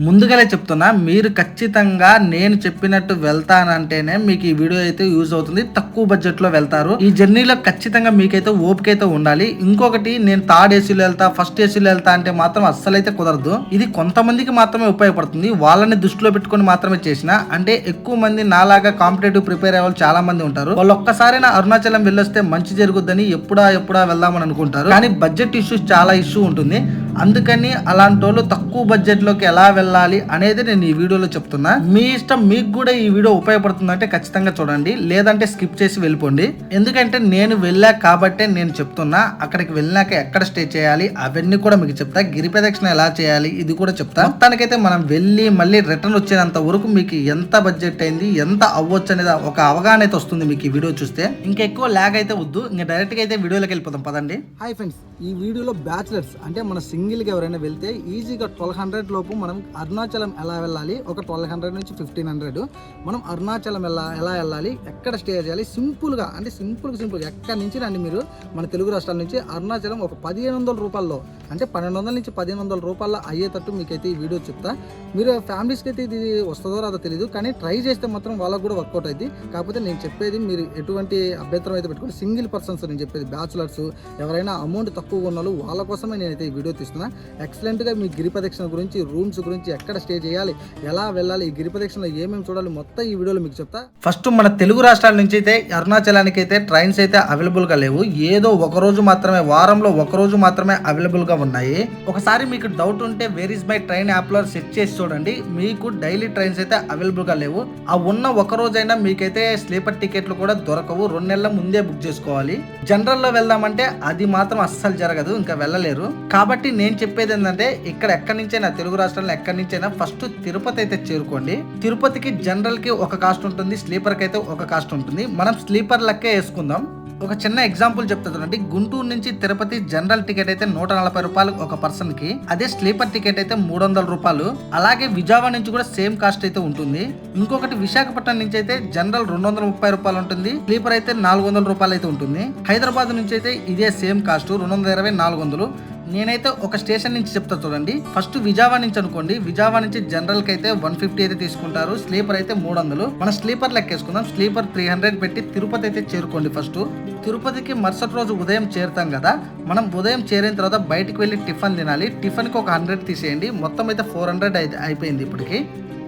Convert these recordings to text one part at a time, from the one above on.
ముందుగానే చెప్తున్నా, మీరు ఖచ్చితంగా నేను చెప్పినట్టు వెళ్తానంటేనే మీకు ఈ వీడియో అయితే యూజ్ అవుతుంది. తక్కువ బడ్జెట్ లో వెళ్తారు. ఈ జర్నీలో ఖచ్చితంగా మీకైతే ఓపిక అయితే ఉండాలి. ఇంకొకటి, నేను థర్డ్ ఏసీలో వెళ్తా, ఫస్ట్ ఏసీలో వెళ్తా అంటే మాత్రం అస్సలైతే కుదరదు. ఇది కొంతమందికి మాత్రమే ఉపయోగపడుతుంది. వాళ్ళని దృష్టిలో పెట్టుకొని మాత్రమే చేసిన. అంటే ఎక్కువ మంది నాలాగా కాంపిటేటివ్ ప్రిపేర్ అయ్యే వాళ్ళు చాలా మంది ఉంటారు. వాళ్ళు ఒక్కసారైనా అరుణాచలం వెళ్ళొస్తే మంచి జరుగుద్దని ఎప్పుడా వెళ్దామని అనుకుంటారు. కానీ బడ్జెట్ ఇష్యూస్ చాలా ఇష్యూ ఉంటుంది. అందుకని అలాంటి వాళ్ళు తక్కువ బడ్జెట్ లోకి ఎలా వెళ్ళాలి అనేది నేను ఈ వీడియోలో చెప్తున్నా. మీ ఇష్టం, మీకు కూడా ఈ వీడియో ఉపయోగపడుతుందంటే ఖచ్చితంగా చూడండి, లేదంటే స్కిప్ చేసి వెళ్ళిపోండి. ఎందుకంటే నేను వెళ్ళా కాబట్టే నేను చెప్తున్నా. అక్కడికి వెళ్ళినాక ఎక్కడ స్టే చేయాలి అవన్నీ కూడా మీకు చెప్తా. గిరి ప్రదక్షిణ ఎలా చేయాలి ఇది కూడా చెప్తా. మొత్తానికైతే మనం వెళ్ళి మళ్ళీ రిటర్న్ వచ్చేంత వరకు మీకు ఎంత బడ్జెట్ అయింది, ఎంత అవ్వచ్చు అనేది ఒక అవగాహన అయితే వస్తుంది మీకు ఈ వీడియో చూస్తే. ఇంకా ఎక్కువ ల్యాగ్ అయితే వద్దు, ఇంకా డైరెక్ట్ గా అయితే వీడియోలోకి వెళ్ళిపోతాం పదండి. హాయ్ ఫ్రెండ్స్, ఈ వీడియోలో బ్యాచిలర్స్ అంటే మన సింగిల్గా ఎవరైనా వెళ్తే ఈజీగా 1200 లోపు మనం అరుణాచలం ఎలా వెళ్ళాలి, ఒక 1200 నుంచి 1500 మనం అరుణాచలం ఎలా వెళ్ళాలి, ఎక్కడ స్టే చేయాలి, సింపుల్గా అంటే సింపుల్ ఎక్కడి నుంచి రండి మీరు మన తెలుగు రాష్ట్రాల నుంచి అరుణాచలం ఒక 1500 రూపాయల్లో, అంటే 1200 నుంచి 1500 రూపాయల్లో అయ్యేటట్టు మీకైతే ఈ వీడియో చెప్తా. మీరు ఫ్యామిలీస్కి అయితే ఇది వస్తుందో రాదో తెలియదు, కానీ ట్రై చేస్తే మాత్రం వాళ్ళకు కూడా వర్కౌట్ అయింది. కాకపోతే నేను చెప్పేది మీరు ఎటువంటి అభ్యంతరం అయితే పెట్టుకోండి. సింగిల్ పర్సన్స్ నేను చెప్పేది, బ్యాచులర్స్ ఎవరైనా అమౌంట్ తక్కువగా ఉన్న వాళ్ళ కోసమే నేనైతే ఈ వీడియో తీస్తున్నా. ఎక్సలెంట్గా మీ గిరి ప్రదక్షిణ గురించి, రూమ్స్ గురించి, ఎక్కడ స్టే చేయాలి, ఎలా వెళ్ళాలి, ఈ గిరి ప్రదక్షిణలో ఏమేమి చూడాలి మొత్తం ఈ వీడియోలో మీకు చెప్తా. ఫస్ట్ మన తెలుగు రాష్ట్రాల నుంచి అయితే అరుణాచలానికి అయితే ట్రైన్స్ అయితే అవైలబుల్ గా లేవు. ఏదో ఒక రోజు మాత్రమే, వారంలో ఒక రోజు మాత్రమే అవైలబుల్ గా ఉన్నాయి. ఒకసారి మీకు డౌట్ ఉంటే where is my train app లో సెట్ చేసి చూడండి. మీకు డైలీ ట్రైన్స్ అయితే అవైలబుల్ గా లేవు. ఆ ఉన్న ఒక రోజైనా మీకైతే స్లీపర్ టికెట్లు కూడా దొరకవు. 2 నెలల ముందే బుక్ చేసుకోవాలి. జనరల్ లో వెళ్దామంటే అది మాత్రం అస్సలు జరగదు, ఇంకా వెళ్ళలేరు. కాబట్టి నేను చెప్పేది ఏంటంటే, ఇక్కడ ఎక్కడి నుంచైనా తెలుగు రాష్ట్రాల్లో ఎక్కడి నుంచైనా ఫస్ట్ తిరుపతి అయితే చేరుకోండి. తిరుపతికి జనరల్ కి ఒక కాస్ట్ ఉంటుంది, స్లీపర్ కి అయితే ఒక కాస్ట్ ఉంటుంది. మనం స్లీపర్ లెక్కే వేసుకుందాం. ఒక చిన్న ఎగ్జాంపుల్ చెప్తా చూడండి. గుంటూరు నుంచి తిరుపతి జనరల్ టికెట్ అయితే 140 రూపాయలు ఒక పర్సన్ కి. అదే స్లీపర్ టికెట్ అయితే 300 రూపాయలు. అలాగే విజయవాడ నుంచి కూడా సేమ్ కాస్ట్ అయితే ఉంటుంది. ఇంకొకటి విశాఖపట్నం నుంచి అయితే జనరల్ 230 రూపాయలు ఉంటుంది, స్లీపర్ అయితే 400 రూపాయలు అయితే ఉంటుంది. హైదరాబాద్ నుంచి అయితే ఇదే సేమ్ కాస్ట్ 220, 400. నేనైతే ఒక స్టేషన్ నుంచి చెప్తా చూడండి. ఫస్ట్ విజయవాడ నుంచి అనుకోండి. విజయవాడ నుంచి జనరల్ కి అయితే 150 అయితే తీసుకుంటారు, స్లీపర్ అయితే 300. మన స్లీపర్ లెక్కేసుకుందాం. స్లీపర్ 300 పెట్టి తిరుపతి అయితే చేరుకోండి. ఫస్ట్ తిరుపతికి మరుసటి రోజు ఉదయం చేరుతాం కదా. మనం ఉదయం చేరిన తర్వాత బయటికి వెళ్ళి టిఫిన్ తినాలి. టిఫిన్ కి ఒక 100 తీసేయండి. మొత్తం అయితే 400 అయిపోయింది. ఇప్పటికి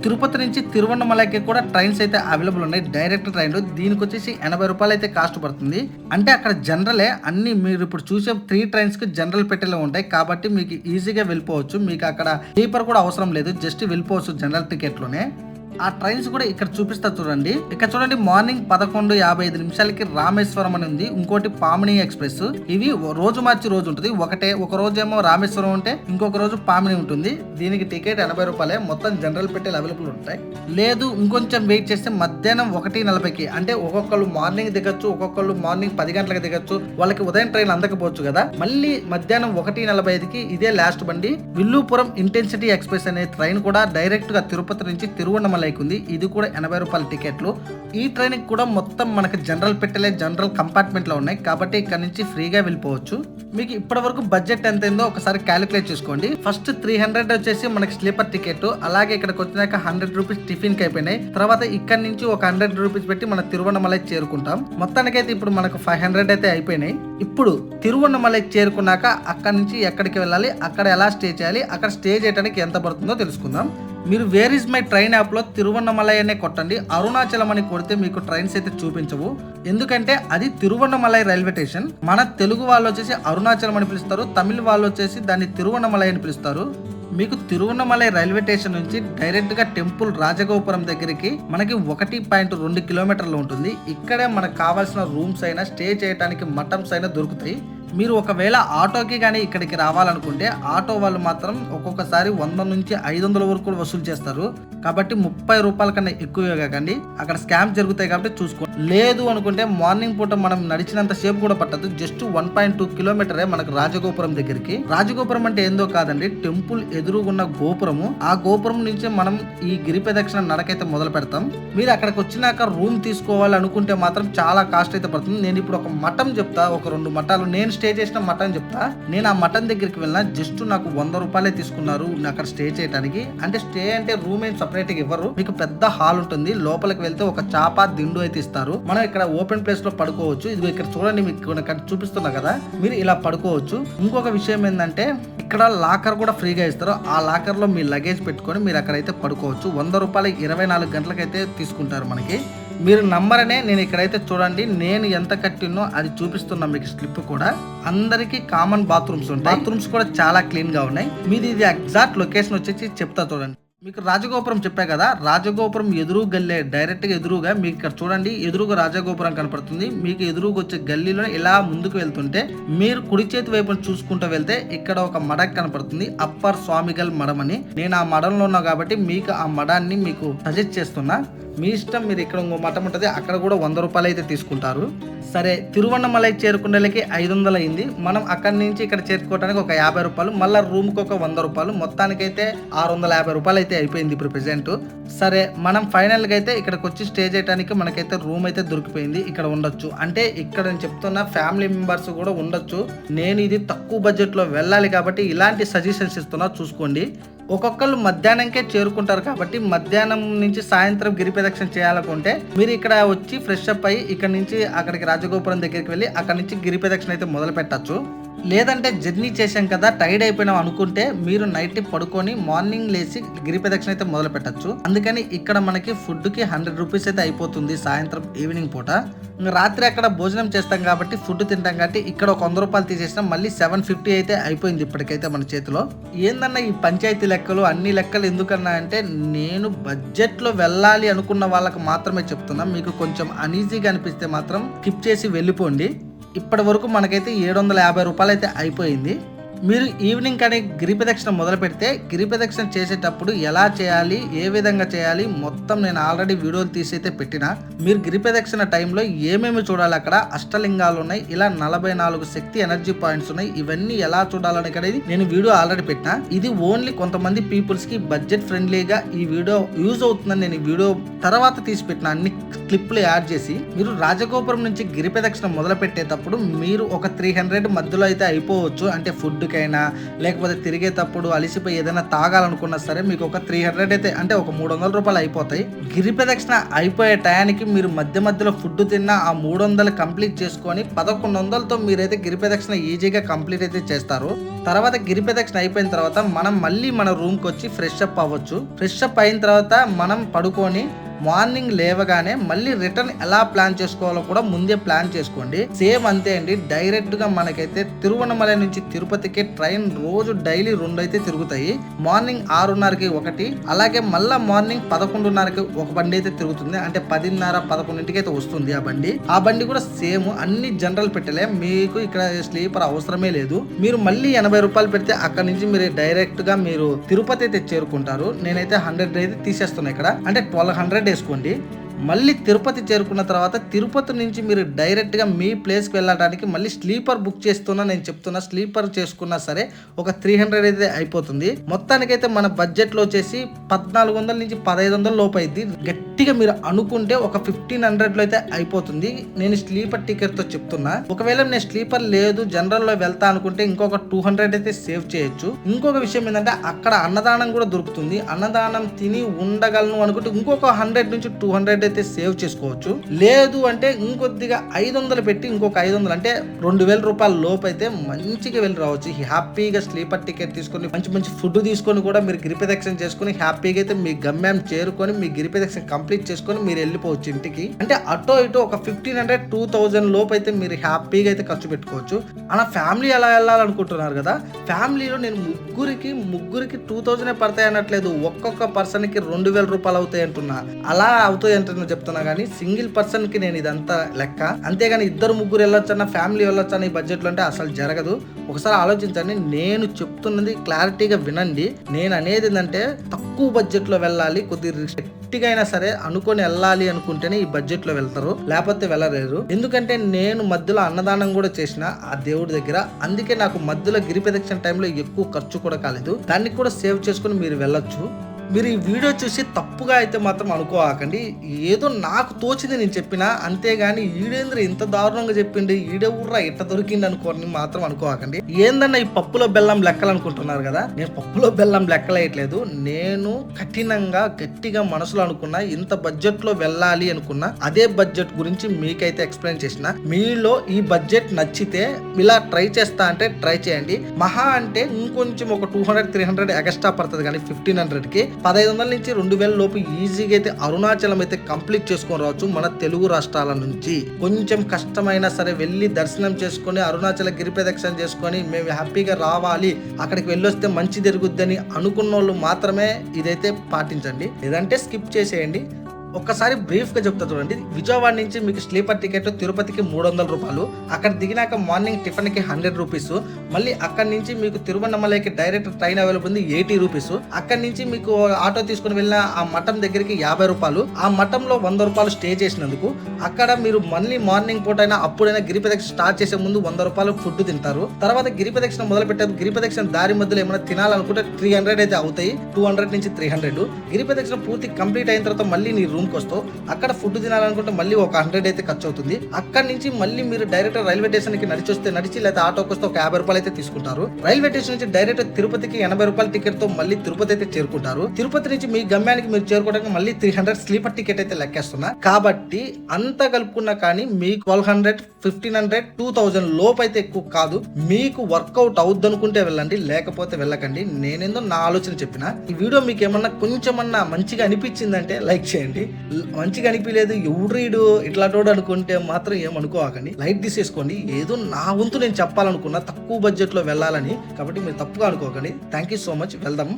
తిరుపతి నుంచి తిరువన్నమలైకి కూడా ట్రైన్స్ అయితే అవైలబుల్ ఉన్నాయి, డైరెక్ట్ ట్రైన్లు. దీనికి వచ్చేసి 80 రూపాయలు అయితే కాస్ట్ పడుతుంది. అంటే అక్కడ జనరలే అన్ని, మీరు ఇప్పుడు చూసే 3 ట్రైన్స్ కి జనరల్ పెట్టెలో ఉంటాయి. కాబట్టి మీకు ఈజీగా వెళ్ళిపోవచ్చు. మీకు అక్కడ స్లీపర్ కూడా అవసరం లేదు, జస్ట్ వెళ్ళిపోవచ్చు జనరల్ టికెట్ లోనే. ఆ ట్రైన్స్ కూడా ఇక్కడ చూపిస్తా చూడండి. ఇక్కడ చూడండి, మార్నింగ్ 11:55 రామేశ్వరం అని ఉంది. ఇంకోటి పామిని ఎక్స్ప్రెస్. ఇవి రోజు మార్చి రోజు ఉంటుంది. ఒక రోజు ఏమో రామేశ్వరం ఉంటే ఇంకొక రోజు పామిని ఉంటుంది. దీనికి టికెట్ 80 రూపాయలే. మొత్తం జనరల్ పెట్టెలు అవైలబుల్ ఉంటాయి. లేదు ఇంకొంచెం వెయిట్ చేస్తే మధ్యాహ్నం 1:40కి, అంటే ఒక్కొక్కళ్ళు మార్నింగ్ దిగచ్చు, ఒక్కొక్కళ్ళు మార్నింగ్ 10 గంటలకు దిగచ్చు. వాళ్ళకి ఉదయం ట్రైన్ అందకపోవచ్చు కదా. మళ్ళీ మధ్యాహ్నం 1:45కి ఇదే లాస్ట్ బండి విల్లుపురం ఇంటెన్సిటీ ఎక్స్ప్రెస్ అనే ట్రైన్ కూడా డైరెక్ట్ గా తిరుపతి నుంచి తిరువన్నమలై ఉంది. ఇది కూడా 80 రూపాయల టికెట్లు. ఈ ట్రైన్ కూడా మొత్తం మనకి జనరల్ పెట్టలే, జనరల్ కంపార్ట్మెంట్ లో ఉన్నాయి. కాబట్టి ఇక్కడ నుంచి ఫ్రీగా వెళ్ళిపోవచ్చు. మీకు ఇప్పటి వరకు బడ్జెట్ ఎంత అయిందో ఒకసారి క్యాలిక్యులేట్ చేసుకోండి. ఫస్ట్ 300 వచ్చేసి మనకి స్లీపర్ టికెట్. అలాగే ఇక్కడికి వచ్చినాక 100 రూపీస్ టిఫిన్ కి అయిపోయినాయి. తర్వాత ఇక్కడ నుంచి ఒక 100 రూపీస్ పెట్టి మన తిరువన్నమలై చేరుకుంటాం. మొత్తానికైతే ఇప్పుడు మనకు 500 అయితే అయిపోయినాయి. ఇప్పుడు తిరువన్నమలై చేరుకున్నాక అక్కడ నుంచి ఎక్కడికి వెళ్ళాలి, అక్కడ ఎలా స్టే చేయాలి, అక్కడ స్టే చేయడానికి ఎంత పడుతుందో తెలుసుకుందాం. మీరు where is my train app లో తిరువన్నమలై అనే కొట్టండి. అరుణాచలం అని కొడితే మీకు ట్రైన్స్ అయితే చూపించవు. ఎందుకంటే అది తిరువన్నమలై రైల్వే స్టేషన్. మన తెలుగు వాళ్ళు వచ్చేసి అరుణాచలం అని పిలుస్తారు, తమిళ వాళ్ళు వచ్చేసి దాన్ని తిరువన్నమలై అని పిలుస్తారు. మీకు తిరువన్నమలై రైల్వే స్టేషన్ నుంచి డైరెక్ట్ గా టెంపుల్ రాజగోపురం దగ్గరికి మనకి 1.2 కిలోమీటర్లు ఉంటుంది. ఇక్కడే మనకు కావాల్సిన రూమ్స్ అయినా, స్టే చేయడానికి మటమ్స్ అయినా దొరుకుతాయి. మీరు ఒకవేళ ఆటోకి కానీ ఇక్కడికి రావాలనుకుంటే ఆటో వాళ్ళు మాత్రం ఒక్కొక్కసారి 100 నుంచి 500 వరకు కూడా వసూలు చేస్తారు. కాబట్టి 30 రూపాయల కన్నా ఎక్కువే కాకండి, అక్కడ స్కామ్ జరుగుతాయి కాబట్టి చూసుకోండి. లేదు అనుకుంటే మార్నింగ్ పూట మనం నడిచినంత సేపు కూడా పట్టదు. జస్ట్ 1.2 కిలోమీటరే మనకు రాజగోపురం దగ్గరికి. రాజగోపురం అంటే ఏందో కాదండి, టెంపుల్ ఎదురుగున్న గోపురము. ఆ గోపురం నుంచి మనం ఈ గిరి ప్రదక్షిణ నడకైతే మొదలు పెడతాం. మీరు అక్కడికి వచ్చినాక రూమ్ తీసుకోవాలి అనుకుంటే మాత్రం చాలా కాస్ట్ అయితే పడుతుంది. నేను ఇప్పుడు ఒక మఠం చెప్తా, ఒక 2 మఠాలు నేను స్టే చేసిన మటన్ చెప్తా. నేను ఆ మటన్ దగ్గరికి వెళ్ళినా జస్ట్ నాకు 100 రూపాయలే తీసుకున్నారు అక్కడ స్టే చేయడానికి. అంటే స్టే అంటే రూమ్ ఏం సపరేట్ గా ఇవ్వరు, మీకు పెద్ద హాల్ ఉంటుంది, లోపలికి వెళ్తే ఒక చాప దిండు అయితే ఇస్తారు. మనం ఇక్కడ ఓపెన్ ప్లేస్ లో పడుకోవచ్చు. ఇది ఇక్కడ చూడండి, మీకు చూపిస్తున్నా కదా, మీరు ఇలా పడుకోవచ్చు. ఇంకొక విషయం ఏంటంటే ఇక్కడ లాకర్ కూడా ఫ్రీగా ఇస్తారు. ఆ లాకర్ లో మీ లగేజ్ పెట్టుకొని మీరు అక్కడైతే పడుకోవచ్చు. 100 రూపాయలు 24 గంటలకైతే తీసుకుంటారు మనకి. మీరు నంబరనే నేను ఇక్కడైతే చూడండి, నేను ఎంత కట్టినో అది చూపిస్తున్నా మీకు స్లిప్ కూడా. అందరికి కామన్ బాత్రూమ్స్ ఉంటాయి, బాత్రూమ్స్ కూడా చాలా క్లీన్ గా ఉన్నాయి. మీది ఇది ఎగ్జాక్ట్ లొకేషన్ వచ్చేసి చెప్తా చూడండి. మీకు రాజగోపురం చెప్పా కదా, రాజగోపురం ఎదురు గల్లే, డైరెక్ట్ గా ఎదురుగా మీకు ఇక్కడ చూడండి, ఎదురుగా రాజగోపురం కనపడుతుంది. మీకు ఎదురుగా వచ్చే గల్లీలో ఇలా ముందుకు వెళ్తుంటే మీరు కుడి చేతి వైపున చూసుకుంటూ వెళ్తే ఇక్కడ ఒక మడ కనపడుతుంది, అప్పర్ స్వామిగల్ మడం అని. నేను ఆ మడంలో ఉన్నా కాబట్టి మీకు ఆ మడాన్ని మీకు సజెస్ట్ చేస్తున్నా. మీ ఇష్టం, మీరు ఇక్కడ ఇంకో మఠం ఉంటుంది, అక్కడ కూడా 100 రూపాయలు అయితే తీసుకుంటారు. సరే, తిరువన్నమలై చేరుకునేలకి 500 అయింది. మనం అక్కడి నుంచి ఇక్కడ చేరుకోవడానికి ఒక 50 రూపాయలు, మళ్ళీ రూమ్కి ఒక 100 రూపాయలు, మొత్తానికైతే 650 రూపాయలు అయితే అయిపోయింది ఇప్పుడు ప్రెసెంట్. సరే, మనం ఫైనల్గా అయితే ఇక్కడికి వచ్చి స్టే చేయడానికి మనకైతే రూమ్ అయితే దొరికిపోయింది. ఇక్కడ ఉండొచ్చు అంటే ఇక్కడ నేను చెప్తున్నా ఫ్యామిలీ మెంబర్స్ కూడా ఉండొచ్చు. నేను ఇది తక్కువ బడ్జెట్లో వెళ్ళాలి కాబట్టి ఇలాంటి సజెషన్స్ ఇస్తున్నా, చూసుకోండి. ఒక్కొక్కరు మధ్యాహ్నంకే చేరుకుంటారు కాబట్టి మధ్యాహ్నం నుంచి సాయంత్రం గిరి ప్రదక్షిణ చేయాలనుకుంటే మీరు ఇక్కడ వచ్చి ఫ్రెష్ అప్ అయ్యి ఇక్కడ నుంచి అక్కడికి రాజగోపురం దగ్గరికి వెళ్ళి అక్కడ నుంచి గిరి ప్రదక్షిణ అయితే మొదలు పెట్టచ్చు. లేదంటే జర్నీ చేశాం కదా టైర్డ్ అయిపోయినాం అనుకుంటే మీరు నైట్ పడుకొని మార్నింగ్ లేచి గిరి ప్రదక్షిణ అయితే మొదలు పెట్టచ్చు. అందుకని ఇక్కడ మనకి ఫుడ్ కి 100 రూపీస్ అయితే అయిపోతుంది సాయంత్రం ఈవినింగ్ పూట. రాత్రి అక్కడ భోజనం చేస్తాం కాబట్టి ఫుడ్ తింటాం కాబట్టి ఇక్కడ ఒక 100 రూపాయలు తీసేసినా మళ్ళీ 750 అయితే అయిపోయింది ఇప్పటికైతే మన చేతిలో. ఏందన్నా ఈ పంచాయతీ లెక్కలు అన్ని లెక్కలు ఎందుకన్నా అంటే నేను బడ్జెట్ లో వెళ్ళాలి అనుకున్న వాళ్ళకి మాత్రమే చెప్తున్నా. మీకు కొంచెం అనీజీగా అనిపిస్తే మాత్రం స్కిప్ చేసి వెళ్ళిపోండి. ఇప్పటి వరకు మనకైతే 750 రూపాయలు అయితే అయిపోయింది. మీరు ఈవినింగ్ కానీ గిరి ప్రదక్షిణ మొదలు పెడితే గిరి ప్రదక్షిణ చేసేటప్పుడు ఎలా చేయాలి, ఏ విధంగా చేయాలి మొత్తం నేను ఆల్రెడీ వీడియోలు తీసి అయితే పెట్టిన. మీరు గిరి ప్రదక్షిణ టైంలో ఏమేమి చూడాలి, అక్కడ అష్టలింగాలు ఉన్నాయి, ఇలా 44 శక్తి ఎనర్జీ పాయింట్స్ ఉన్నాయి, ఇవన్నీ ఎలా చూడాలని అనేది నేను వీడియో ఆల్రెడీ పెట్టిన. ఇది ఓన్లీ కొంతమంది పీపుల్స్ కి బడ్జెట్ ఫ్రెండ్లీగా ఈ వీడియో యూజ్ అవుతుందని నేను ఈ వీడియో తర్వాత తీసి పెట్టిన, అన్ని క్లిప్లు యాడ్ చేసి. మీరు రాజగోపురం నుంచి గిరి ప్రదక్షిణ మొదలు పెట్టేటప్పుడు మీరు ఒక 300 మధ్యలో అయితే అయిపోవచ్చు. అంటే ఫుడ్ కైనా లేకపోతే తిరిగేటప్పుడు అలిసిపోయి ఏదైనా తాగాలనుకున్నా సరే మీకు ఒక 300 అయితే అంటే ఒక 300 రూపాయలు అయిపోతాయి. గిరి ప్రదక్షిణ అయిపోయే టయానికి మీరు మధ్య మధ్యలో ఫుడ్ తిన్నా ఆ 300 కంప్లీట్ చేసుకొని 1100తో మీరైతే గిరి ప్రదక్షిణ ఈజీగా కంప్లీట్ అయితే చేస్తారు. తర్వాత గిరి ప్రదక్షిణ అయిపోయిన తర్వాత మనం మళ్ళీ మన రూమ్కి వచ్చి ఫ్రెష్ అప్ అవ్వచ్చు. ఫ్రెష్ అప్ అయిన తర్వాత మనం పడుకొని మార్నింగ్ లేవగానే మళ్ళీ రిటర్న్ ఎలా ప్లాన్ చేసుకోవాలో కూడా ముందే ప్లాన్ చేసుకోండి. సేమ్ అంతే అండి, డైరెక్ట్ గా మనకైతే తిరువన్నమలై నుంచి తిరుపతికి ట్రైన్ రోజు డైలీ 2 అయితే తిరుగుతాయి. మార్నింగ్ 6:30కి ఒకటి, అలాగే మళ్ళా మార్నింగ్ 11:30కి ఒక బండి అయితే తిరుగుతుంది. అంటే 10:30, 11కి అయితే వస్తుంది ఆ బండి. ఆ బండి కూడా సేమ్ అన్ని జనరల్ పెట్టలే, మీకు ఇక్కడ స్లీపర్ అవసరమే లేదు. మీరు మళ్ళీ 80 రూపాయలు పెడితే అక్కడ నుంచి మీరు డైరెక్ట్ గా మీరు తిరుపతి అయితే చేరుకుంటారు. నేనైతే 100 అయితే తీసేస్తున్నా ఇక్కడ, అంటే 1200 వేసుకోండి. మళ్ళీ తిరుపతి చేరుకున్న తర్వాత తిరుపతి నుంచి మీరు డైరెక్ట్గా మీ ప్లేస్కి వెళ్ళడానికి మళ్ళీ స్లీపర్ బుక్ చేస్తున్నా, నేను చెప్తున్నా స్లీపర్ చేసుకున్నా సరే ఒక 300 అయితే అయిపోతుంది. మొత్తానికైతే మన బడ్జెట్లో వచ్చేసి 1400 నుంచి 1500 లోపు అయింది. గట్టిగా మీరు అనుకుంటే ఒక 1500లో అయితే అయిపోతుంది. నేను స్లీపర్ టికెట్తో చెప్తున్నా. ఒకవేళ నేను స్లీపర్ లేదు జనరల్లో వెళ్తా అనుకుంటే ఇంకొక 200 అయితే సేవ్ చేయొచ్చు. ఇంకొక విషయం ఏంటంటే అక్కడ అన్నదానం కూడా దొరుకుతుంది. అన్నదానం తిని ఉండగలను అనుకుంటే ఇంకొక 100 నుంచి 200 అయితే సేవ్ చేసుకోవచ్చు. లేదు అంటే ఇంకొద్దిగా 500 పెట్టి ఇంకొక 500 అంటే 2000 రూపాయల లోపు అయితే మంచిగా వెళ్ళి రావచ్చు. హ్యాపీగా స్లీపర్ టికెట్ తీసుకొని మంచి మంచి ఫుడ్ తీసుకొని కూడా మీరు గిరి ప్రదక్షిణ చేసుకుని హ్యాపీగా అయితే మీ గమ్యం చేరుకొని మీ గిరి ప్రదక్షిణ కంప్లీట్ చేసుకొని మీరు వెళ్ళిపోవచ్చు ఇంటికి. అంటే అటో ఇటో ఒక 1500-2000 లోపు అయితే మీరు హ్యాపీగా అయితే ఖర్చు పెట్టుకోవచ్చు. అలా ఫ్యామిలీ ఎలా వెళ్ళాలనుకుంటున్నారు కదా, ఫ్యామిలీలో నేను ముగ్గురికి 2000 పడతాయి అనట్లేదు, ఒక్కొక్క పర్సన్ కి 2000 రూపాయలు అవుతాయి అంటున్నా. అలా అవుతాయి అంటే చెప్తున్నా కానీ సింగిల్ పర్సన్ కి నేను ఇదంతా లెక్క. అంతేగాని 2-3 వెళ్ళొచ్చన్నా ఫ్యామిలీ వెళ్ళొచ్చన్న ఈ బడ్జెట్ లో అంటే అసలు జరగదు. ఒకసారి ఆలోచించండి, నేను చెప్తున్నది క్లారిటీగా వినండి. నేను అనేది ఏంటంటే తక్కువ బడ్జెట్ లో వెళ్ళాలి, కొద్దిగా గట్టిగా అయినా సరే అనుకొని వెళ్ళాలి అనుకుంటేనే ఈ బడ్జెట్ లో వెళ్తారు, లేకపోతే వెళ్ళలేరు. ఎందుకంటే నేను మధ్యలో అన్నదానం కూడా చేసిన ఆ దేవుడి దగ్గర, అందుకే నాకు మధ్యలో గిరి ప్రదక్షిణ టైంలో ఎక్కువ ఖర్చు కూడా కాలేదు. దాన్ని కూడా సేవ్ చేసుకుని మీరు వెళ్ళొచ్చు. మీరు ఈ వీడియో చూసి తప్పుగా అయితే మాత్రం అనుకోకండి. ఏదో నాకు తోచింది నేను చెప్పినా, అంతేగాని ఈడేంద్ర ఇంత దారుణంగా చెప్పిండి, ఈడే ఊర్రా ఇట్ట దొరికింది అనుకోని మాత్రం అనుకోకండి. ఏందన్నా ఈ పప్పులో బెల్లం లెక్కలు అనుకుంటున్నారు కదా, నేను పప్పులో బెల్లం లెక్కలేయట్లేదు. నేను కఠినంగా గట్టిగా మనసులో అనుకున్నా, ఇంత బడ్జెట్ లో వెళ్ళాలి అనుకున్నా, అదే బడ్జెట్ గురించి మీకైతే ఎక్స్ప్లెయిన్ చేసిన. మీలో ఈ బడ్జెట్ నచ్చితే ఇలా ట్రై చేస్తా అంటే ట్రై చేయండి. మహా అంటే ఇంకొంచెం ఒక 200-300 ఎక్స్ట్రా పడుతుంది, కానీ 1500కి 1500 నుంచి 2000 లోపు ఈజీగా అయితే అరుణాచలం అయితే కంప్లీట్ చేసుకొని రావచ్చు మన తెలుగు రాష్ట్రాల నుంచి. కొంచెం కష్టమైనా సరే వెళ్ళి దర్శనం చేసుకొని అరుణాచల గిరి ప్రదక్షిణ చేసుకొని మేము హ్యాపీగా రావాలి, అక్కడికి వెళ్ళొస్తే మంచి జరుగుద్దని అనుకున్న వాళ్ళు మాత్రమే ఇదైతే పాటించండి, లేదంటే స్కిప్ చేసేయండి. ఒక్కసారి బ్రీఫ్ గా చెప్తా చూడండి. విజయవాడ నుంచి మీకు స్లీపర్ టికెట్ తిరుపతికి 300 రూపాయలు, అక్కడ దిగినాక మార్నింగ్ టిఫిన్ కి 100 రూపీస్, మళ్ళీ అక్కడి నుంచి మీకు తిరువన్నమలైకి డైరెక్ట్ ట్రైన్ అవైలబుల్ ఉంది 80 రూపీస్. అక్కడి నుంచి మీకు ఆటో తీసుకుని వెళ్ళిన ఆ మఠం దగ్గరికి 50 రూపాయలు, ఆ మఠంలో 100 రూపాయలు స్టే చేసినందుకు. అక్కడ మీరు మళ్ళీ మార్నింగ్ పూట అయినా అప్పుడైనా గిరి ప్రదక్షిణ స్టార్ట్ చేసే ముందు 100 రూపాయలు ఫుడ్ తింటారు. తర్వాత గిరి ప్రదక్షిణ మొదలు పెట్టారు. గిరి ప్రదక్షిణ దారి మధ్యలో ఏమైనా తినాలనుకుంటే 300 అయితే అవుతాయి, 200 నుంచి 300. గిరి ప్రదక్షిణ పూర్తి కంప్లీట్ అయిన తర్వాత మళ్ళీ నీ రూమ్కి వస్తావు. అక్కడ ఫుడ్ తినాలనుకుంటే మళ్ళీ ఒక 100 అయితే ఖర్చు అవుతుంది. అక్కడ నుంచి మళ్ళీ మీరు డైరెక్ట్ రైల్వే స్టేషన్ కి నడిచి లేదా ఆటోకి వస్తే ఒక 50 రూపాయలు అయితే తీసుకుంటారు. రైల్వే స్టేషన్ నుంచి డైరెక్ట్ తిరుపతికి 80 రూపాయల టికెట్ తో మళ్ళీ తిరుపతి అయితే చేరుకుంటారు. తిరుపతి నుంచి మీ గమ్యానికి మీరు చేరుకోవడానికి మళ్ళీ 300 స్లీపర్ టికెట్ అయితే లెక్కేస్తున్నా. కాబట్టి అంత కలుపుకున్నా కానీ మీకు 1200, 1500, 2000 లోపు అయితే ఎక్కువ కాదు. మీకు వర్కౌట్ అవుద్ది అనుకుంటే వెళ్ళండి, లేకపోతే వెళ్ళకండి. నేనేందో నా ఆలోచన చెప్పిన. ఈ వీడియో మీకు ఏమన్నా కొంచెమన్నా మంచిగా అనిపించిందంటే లైక్ చేయండి. మంచిగా అనిపించలేదు ఎవడ్రీడు ఇట్లాంటోడు అనుకుంటే మాత్రం ఏమనుకోకండి, లైట్ తీసేసుకోండి. ఏదో నా వంతు నేను చెప్పాలనుకున్నా తక్కువ బడ్జెట్ లో వెళ్ళాలని, కాబట్టి మీరు తప్పుగా అనుకోకండి. Thank you so much. వెళ్దాం.